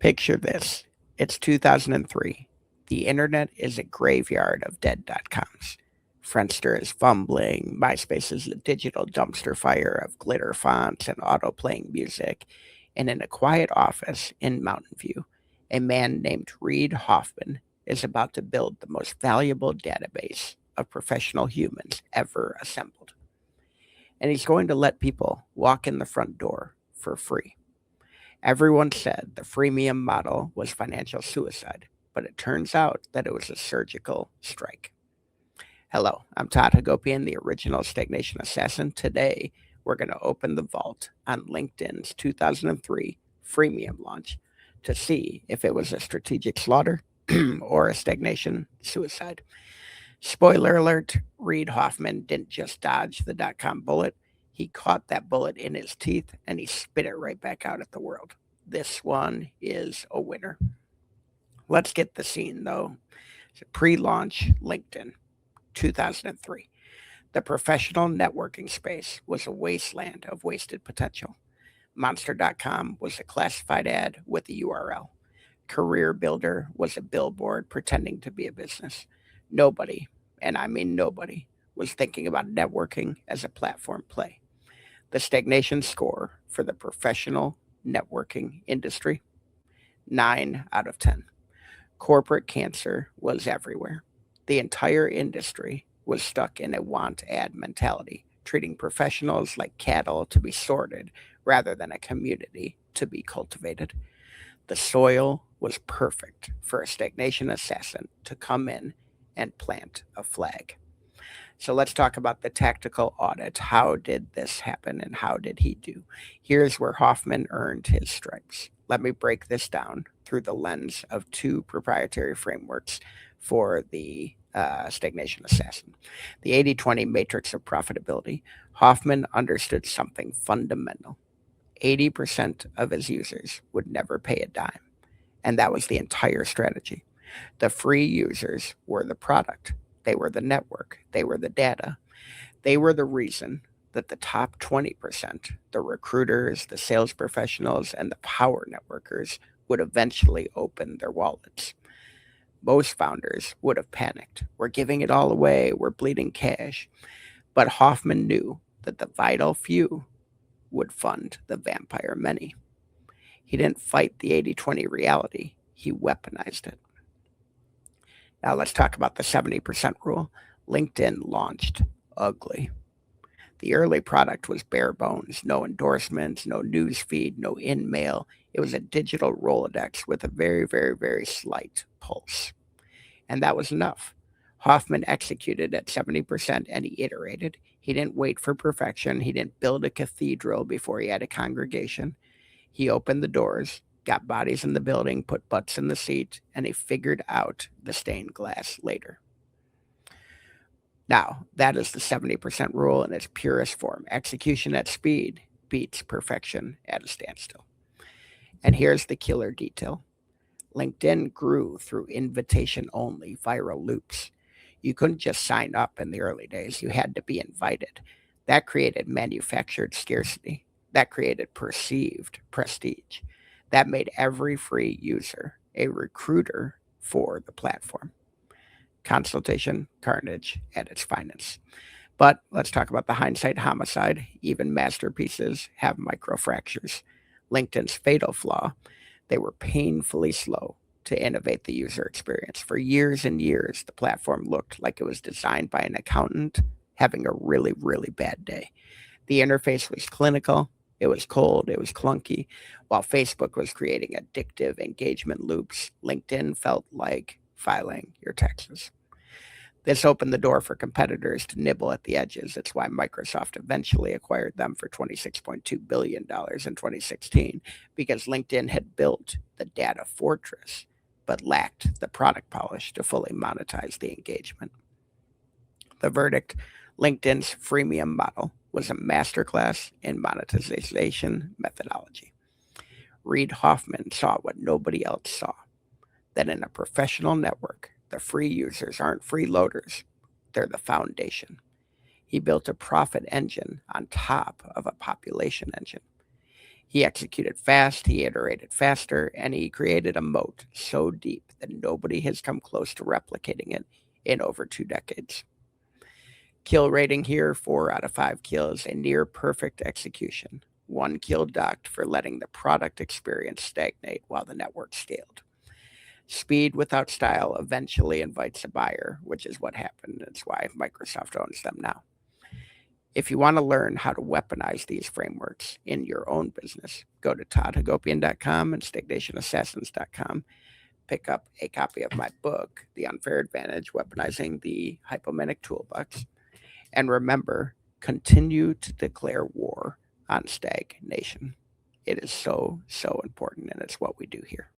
Picture this. It's 2003. The internet is a graveyard of dead.coms. Friendster is fumbling. MySpace is a digital dumpster fire of glitter fonts and auto-playing music. And in a quiet office in Mountain View, a man named Reid Hoffman is about to build the most valuable database of professional humans ever assembled. And he's going to let people walk in the front door for free. Everyone said the freemium model was financial suicide, but it turns out that it was a surgical strike. Hello, I'm Todd Hagopian, the original Stagnation Assassin. Today, we're going to open the vault on LinkedIn's 2003 freemium launch to see if it was a strategic slaughter or a stagnation suicide. Spoiler alert, Reid Hoffman didn't just dodge the dot-com bullet. He caught that bullet in his teeth and he spit it right back out at the world. This one is a winner. Let's get the scene though. Pre-launch LinkedIn, 2003. The professional networking space was a wasteland of wasted potential. Monster.com was a classified ad with a URL. Career Builder was a billboard pretending to be a business. Nobody, and I mean nobody, was thinking about networking as a platform play. The Stagnation Score for the professional networking industry, 9 out of 10. Corporate cancer was everywhere. The entire industry was stuck in a want ad mentality, treating professionals like cattle to be sorted rather than a community to be cultivated. The soil was perfect for a stagnation assassin to come in and plant a flag. So let's talk about the tactical audit. How did this happen and how did he do? Here's where Hoffman earned his stripes. Let me break this down through the lens of two proprietary frameworks for the stagnation assassin. The 80-20 matrix of profitability. Hoffman understood something fundamental. 80% of his users would never pay a dime. And that was the entire strategy. The free users were the product. They were the network. They were the data. They were the reason that the top 20%, the recruiters, the sales professionals, and the power networkers would eventually open their wallets. Most founders would have panicked. We're giving it all away. We're bleeding cash. But Hoffman knew that the vital few would fund the vampire many. He didn't fight the 80-20 reality. He weaponized it. Now let's talk about the 70% rule. LinkedIn launched ugly. The early product was bare bones, no endorsements, no news feed, no in-mail. It was a digital Rolodex with a very, very, very slight pulse. And that was enough. Hoffman executed at 70% and he iterated. He didn't wait for perfection. He didn't build a cathedral before he had a congregation. He opened the doors, got bodies in the building, put butts in the seat, and he figured out the stained glass later. Now, that is the 70% rule in its purest form. Execution at speed beats perfection at a standstill. And here's the killer detail. LinkedIn grew through invitation-only viral loops. You couldn't just sign up in the early days. You had to be invited. That created manufactured scarcity. That created perceived prestige. That made every free user a recruiter for the platform. Consultation carnage at its finest. But let's talk about the hindsight homicide. Even masterpieces have microfractures. LinkedIn's fatal flaw, they were painfully slow to innovate the user experience. For years and years, the platform looked like it was designed by an accountant having a really, really bad day. The interface was clinical. It was cold. It was clunky. While Facebook was creating addictive engagement loops, LinkedIn felt like filing your taxes. This opened the door for competitors to nibble at the edges. It's why Microsoft eventually acquired them for $26.2 billion in 2016, because LinkedIn had built the data fortress, but lacked the product polish to fully monetize the engagement. The verdict, LinkedIn's freemium model was a masterclass in monetization methodology. Reid Hoffman saw what nobody else saw, that in a professional network, the free users aren't freeloaders, they're the foundation. He built a profit engine on top of a population engine. He executed fast, he iterated faster, and he created a moat so deep that nobody has come close to replicating it in over 2 decades. Kill rating here, 4 out of 5 kills, a near perfect execution. 1 kill docked for letting the product experience stagnate while the network scaled. Speed without style eventually invites a buyer, which is what happened. That's why Microsoft owns them now. If you want to learn how to weaponize these frameworks in your own business, go to toddhagopian.com and stagnationassassins.com. Pick up a copy of my book, The Unfair Advantage, Weaponizing the Hypomanic Toolbox. And remember, continue to declare war on stagnation. It is so, so important, and it's what we do here.